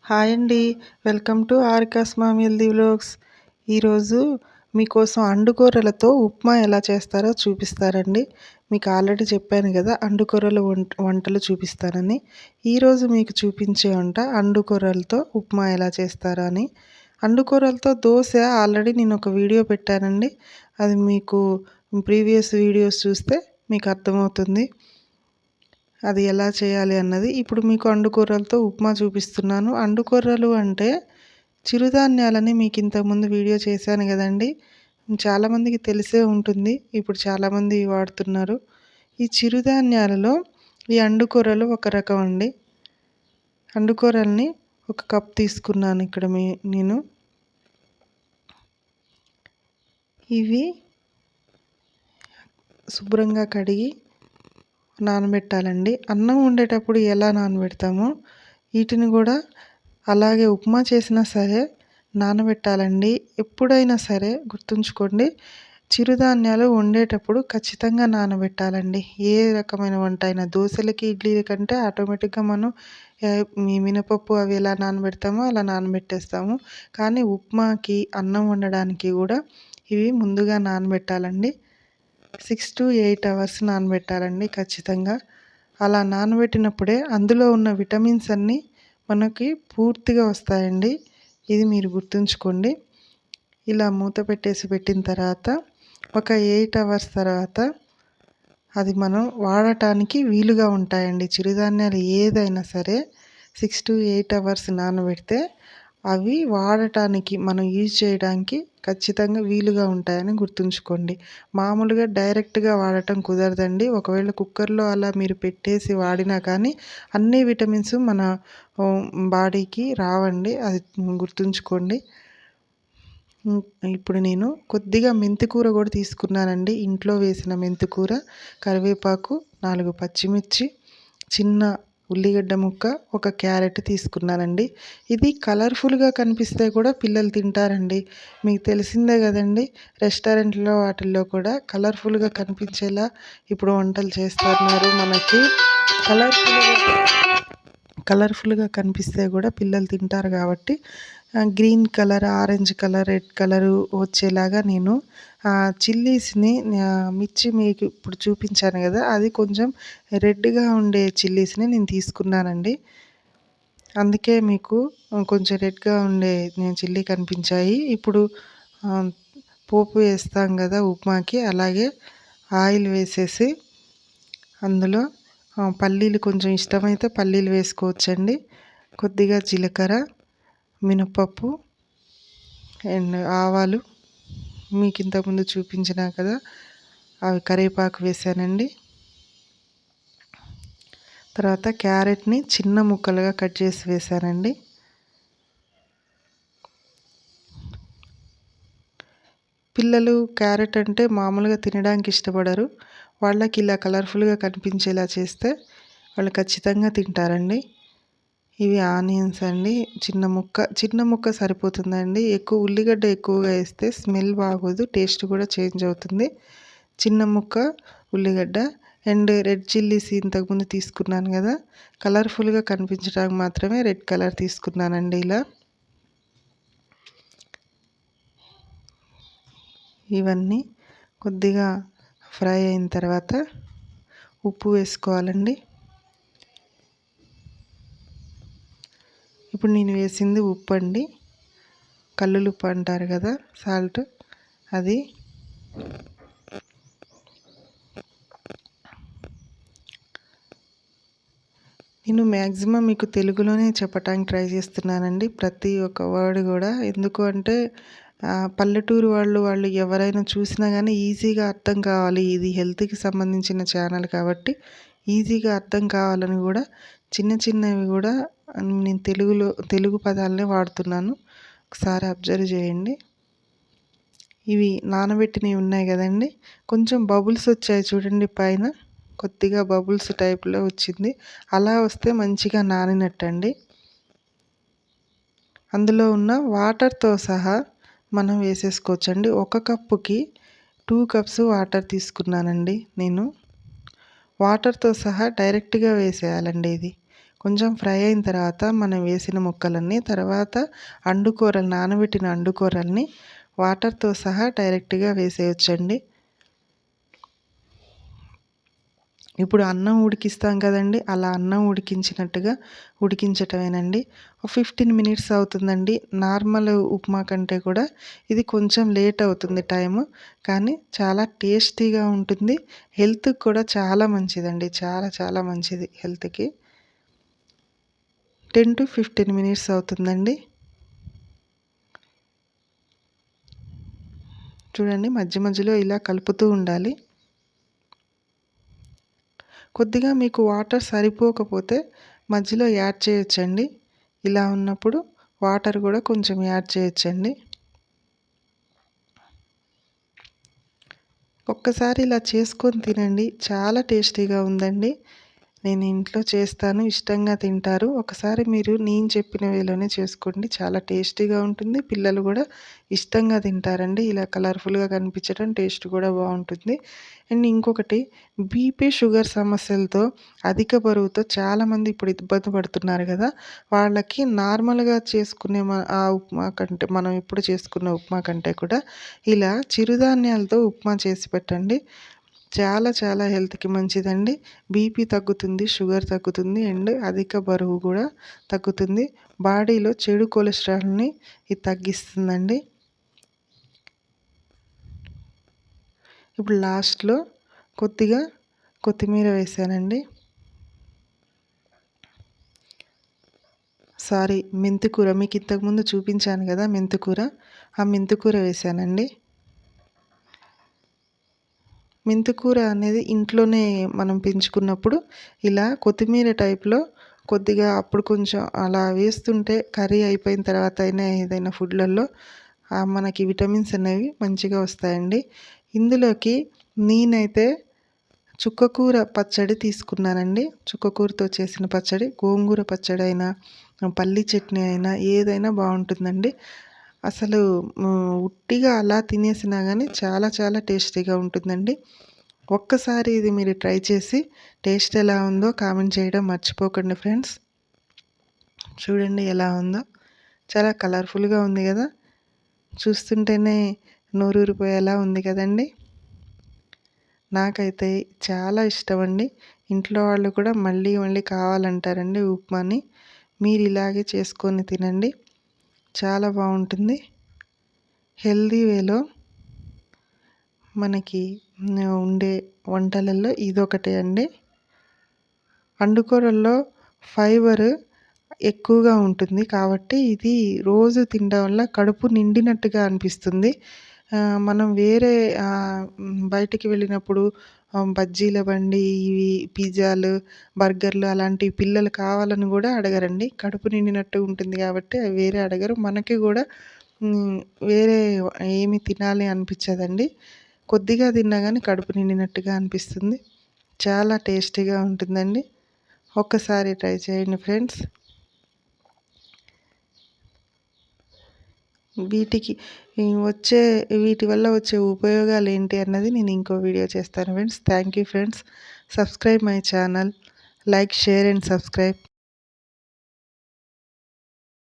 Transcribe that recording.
Hi అండి. Welcome to ఆర్కాస్ mom healthy vlogs. ఈరోజు మీకోసం అండుకూరలతో ఉప్మా ఎలా చేస్తారో చూపిస్తారండి. మీకు ఆల్రెడీ చెప్పాను కదా అండుకూరల వంటలు చూపిస్తానని. ఈరోజు మీకు చూపించే వంట అండుకూరలతో ఉప్మా ఎలా చేస్తారో అని. అండుకూరలతో దోశ ఆల్రెడీ నేను ఒక వీడియో పెట్టానండి. అది మీకు ప్రీవియస్ వీడియోస్ చూస్తే మీకు అర్థమవుతుంది అది ఎలా చేయాలి అన్నది. ఇప్పుడు మీకు అండుకూరలతో ఉప్మా చూపిస్తున్నాను. అండుకూరలు అంటే చిరుధాన్యాలని మీకు ఇంతకుముందు వీడియో చేశాను కదండి. చాలామందికి తెలిసే ఉంటుంది. ఇప్పుడు చాలామంది వాడుతున్నారు. ఈ చిరుధాన్యాలలో ఈ అండుకూరలు ఒక రకం అండి. అండుకూరల్ని ఒక కప్ తీసుకున్నాను ఇక్కడ నేను. ఇవి శుభ్రంగా కడిగి నానబెట్టాలండి. అన్నం వండేటప్పుడు ఎలా నానబెడతామో వీటిని కూడా అలాగే ఉప్మా చేసినా సరే నానబెట్టాలండి. ఎప్పుడైనా సరే గుర్తుంచుకోండి, చిరుధాన్యాలు వండేటప్పుడు ఖచ్చితంగా నానబెట్టాలండి. ఏ రకమైన వంట అయినా దోశలకి ఇడ్లీల కంటే ఆటోమేటిక్గా మనం మినపప్పు అవి ఎలా నానబెడతామో అలా నానబెట్టేస్తాము. కానీ ఉప్మాకి అన్నం వండడానికి కూడా ఇవి ముందుగా నానబెట్టాలండి. 6 to 8 అవర్స్ నానబెట్టాలండి ఖచ్చితంగా. అలా నానబెట్టినప్పుడే అందులో ఉన్న విటమిన్స్ అన్నీ మనకి పూర్తిగా వస్తాయండి. ఇది మీరు గుర్తుంచుకోండి. ఇలా మూత పెట్టిన తర్వాత ఒక 8 అవర్స్ తర్వాత అది మనం వాడటానికి వీలుగా ఉంటాయండి. చిరుధాన్యాలు ఏదైనా సరే 6 to 8 అవర్స్ నానబెడితే అవి వాడటానికి మనం యూజ్ చేయడానికి ఖచ్చితంగా వీలుగా ఉంటాయని గుర్తుంచుకోండి. మామూలుగా డైరెక్ట్గా వాడటం కుదరదండి. ఒకవేళ కుక్కర్లో అలా మీరు పెట్టేసి వాడినా కానీ అన్ని విటమిన్స్ మన బాడీకి రావండి. అది గుర్తుంచుకోండి. ఇప్పుడు నేను కొద్దిగా మెంతికూర కూడా తీసుకున్నానండి. ఇంట్లో వేసిన మెంతికూర, కరివేపాకు, 4 పచ్చిమిర్చి, చిన్న ఉల్లిగడ్డ ముక్క, ఒక క్యారెట్ తీసుకున్నానండి. ఇది కలర్ఫుల్గా కనిపిస్తే కూడా పిల్లలు తింటారండి. మీకు తెలిసిందే కదండి, రెస్టారెంట్లో వాటిల్లో కూడా కలర్ఫుల్గా కనిపించేలా ఇప్పుడు వంటలు చేస్తున్నారు. మనకి కలర్ఫుల్గా కనిపిస్తే కూడా పిల్లలు తింటారు కాబట్టి green colour, orange colour, red colour వచ్చేలాగా నేను చిల్లీస్ని మిర్చి మీకు ఇప్పుడు చూపించాను కదా, అది కొంచెం రెడ్గా ఉండే చిల్లీస్ని నేను తీసుకున్నానండి. అందుకే మీకు కొంచెం రెడ్గా ఉండే చిల్లీ కనిపించాయి. ఇప్పుడు పోపు వేస్తాం కదా ఉప్మాకి, అలాగే ఆయిల్ వేసేసి అందులో పల్లీలు కొంచెం ఇష్టమైతే పల్లీలు వేసుకోవచ్చండి. కొద్దిగా జీలకర్ర, మినపప్పు అండ్ ఆవాలు మీకు ఇంతకుముందు చూపించినా కదా అవి, కరివేపాకు వేసానండి. తర్వాత క్యారెట్ని చిన్న ముక్కలుగా కట్ చేసి వేసానండి. పిల్లలు క్యారెట్ అంటే మామూలుగా తినడానికి ఇష్టపడరు. వాళ్ళకి ఇలా కలర్ఫుల్గా కనిపించేలా చేస్తే వాళ్ళు ఖచ్చితంగా తింటారండి. ఇవి ఆనియన్స్ అండి. చిన్న ముక్క సరిపోతుందండి. ఉల్లిగడ్డ ఎక్కువగా వేస్తే స్మెల్ బాగోదు, టేస్ట్ కూడా చేంజ్ అవుతుంది. చిన్న ముక్క ఉల్లిగడ్డ అండ్ రెడ్ చిల్లీస్ ఇంతకుముందు తీసుకున్నాను కదా, కలర్ఫుల్గా కనిపించడానికి మాత్రమే రెడ్ కలర్ తీసుకున్నానండి. ఇలా ఇవన్నీ కొద్దిగా ఫ్రై అయిన తర్వాత ఉప్పు వేసుకోవాలండి. ఇప్పుడు నేను వేసింది ఉప్పు అండి, కల్లులుప్పు అంటారు కదా, సాల్ట్, అది. నేను మ్యాక్సిమం మీకు తెలుగులోనే చెప్పడానికి ట్రై చేస్తున్నానండి, ప్రతి ఒక్క వర్డ్ కూడా. ఎందుకు అంటే పల్లెటూరు వాళ్ళు ఎవరైనా చూసినా కానీ ఈజీగా అర్థం కావాలి. ఇది హెల్త్కి సంబంధించిన ఛానల్ కాబట్టి ఈజీగా అర్థం కావాలని కూడా చిన్నవి కూడా నేను తెలుగు పదాలనే వాడుతున్నాను. ఒకసారి అబ్జర్వ్ చేయండి. ఇవి నానబెట్టినవి ఉన్నాయి కదండి, కొంచెం బబుల్స్ వచ్చాయి చూడండి పైన, కొద్దిగా బబుల్స్ టైప్లో వచ్చింది. అలా వస్తే మంచిగా నానినట్టండి. అందులో ఉన్న వాటర్తో సహా మనం వేసేసుకోవచ్చండి. ఒక కప్పుకి 2 కప్స్ వాటర్ తీసుకున్నానండి నేను. వాటర్తో సహా డైరెక్ట్గా వేసేయాలండి. ఇది కొంచెం ఫ్రై అయిన తర్వాత మనం వేసిన ముక్కలన్నీ తర్వాత నానబెట్టిన అండుకూరల్ని వాటర్తో సహా డైరెక్ట్గా వేసేయొచ్చండి. ఇప్పుడు అన్నం ఉడికిస్తాం కదండీ! అలా అన్నం ఉడికించినట్టుగా ఉడికించటమేనండి. 15 మినిట్స్ అవుతుందండి. నార్మల్ ఉప్మా కంటే కూడా ఇది కొంచెం లేట్ అవుతుంది టైము. కానీ చాలా టేస్టీగా ఉంటుంది. హెల్త్‌కి కూడా చాలా మంచిదండి. చాలా చాలా మంచిది హెల్త్‌కి. 10-15 మినిట్స్ అవుతుందండి. చూడండి మధ్య మధ్యలో ఇలా కలుపుతూ ఉండాలి. కొద్దిగా మీకు వాటర్ సరిపోకపోతే మధ్యలో యాడ్ చేయొచ్చండి. ఇలా ఉన్నప్పుడు వాటర్ కూడా కొంచెం యాడ్ చేయొచ్చండి. ఒక్కసారి ఇలా చేసుకొని తినండి. చాలా టేస్టీగా ఉందండి. నేను ఇంట్లో చేస్తాను. ఇష్టంగా తింటారు. ఒకసారి మీరు నేను చెప్పిన వేలోనే చేసుకోండి. చాలా టేస్టీగా ఉంటుంది. పిల్లలు కూడా ఇష్టంగా తింటారండి. ఇలా కలర్‌ఫుల్‌గా కనిపించడం టేస్ట్ కూడా బావుంటుంది. అండ్ ఇంకొకటి బీపీ, షుగర్ సమస్యలతో అధిక బరువుతో చాలామంది ఇప్పుడు ఇబ్బంది పడుతున్నారు కదా! వాళ్ళకి నార్మల్‌గా చేసుకునే ఆ ఉప్మా కంటే మనం ఎప్పుడు చేసుకునే ఉప్మా కంటే కూడా ఇలా చిరుధాన్యాలతో ఉప్మా చేసి పెట్టండి. చాలా చాలా హెల్త్‌కి మంచిదండి. బీపీ తగ్గుతుంది, షుగర్ తగ్గుతుంది అండ్ అధిక బరువు కూడా తగ్గుతుంది. బాడీలో చెడు కొలెస్ట్రాల్‌ని ఇది తగ్గిస్తుందండి. ఇప్పుడు లాస్ట్‌లో కొద్దిగా కొత్తిమీర వేశానండి. మెంతికూర మీకు ఇంతకుముందు చూపించాను కదా మెంతికూర. ఆ మెంతికూర వేశానండి. మెంతికూర అనేది ఇంట్లోనే మనం పెంచుకున్నప్పుడు ఇలా కొత్తిమీర టైప్‌లో కొద్దిగా అప్పుడు కొంచెం అలా వేస్తుంటే కర్రీ అయిపోయిన తర్వాత అయినా ఏదైనా ఫుడ్‌లలో మనకి విటమిన్స్ అనేవి మంచిగా వస్తాయండి. ఇందులోకి నేనైతే చుక్కకూర పచ్చడి తీసుకున్నానండి. చుక్కకూరతో చేసిన పచ్చడి, గోంగూర పచ్చడైనా, పల్లీ చట్నీ అయినా ఏదైనా బావుంటుందండి. అసలు ఉట్టిగా అలా తినేసినా గానీ చాలా చాలా టేస్టీగా ఉంటుందండి. ఒక్కసారి ఇది మీరు ట్రై చేసి టేస్ట్ ఎలా ఉందో కామెంట్ చేయడం మర్చిపోకండి ఫ్రెండ్స్. చూడండి ఎలా ఉందో. చాలా కలర్‌ఫుల్‌గా ఉంది గదా! చూస్తుంటేనే నోరూరిపోయేలా ఉంది కదండీ! నాకైతే చాలా ఇష్టమండి. ఇంట్లో వాళ్ళు కూడా మళ్ళీ మళ్ళీ కావాలంటారండి ఉప్మాని. మీరు ఇలాగే చేసుకొని తినండి. చాలా బావుంటుంది. హెల్తీ వేలో మనకి ఉండే వంటలలో ఇదొకటే అండి. అండుకూరల్లో ఫైబర్ ఎక్కువగా ఉంటుంది కాబట్టి ఇది రోజు తినడం వల్ల కడుపు నిండినట్టుగా అనిపిస్తుంది. మనం వేరే బయటికి వెళ్ళినప్పుడు బజ్జీల బండి, ఇవి పిజ్జాలు, బర్గర్‌లు అలాంటివి పిల్లలు కావాలని గూడా అడగరండి. కడుపు నిండినట్టు ఉంటుంది గాబట్టి అవి వేరే అడగరు. మనకి గూడా వేరే ఏమి తినాలి అనిపిచ్చదండి. కొద్దిగా తిన్నా గానీ కడుపు నిండినట్టుగా అనిపిస్తుంది. చాలా టేస్టీగా ఉంటుందండి. ఒక్కసారి ట్రై చేయండి ఫ్రెండ్స్. వీటికి వీటి వల్ల వచ్చే ఉపయోగాలేంటి అన్నది నేను ఇంకో వీడియో చేస్తాను friends. Thank you friends. Subscribe my channel. Like, share and subscribe.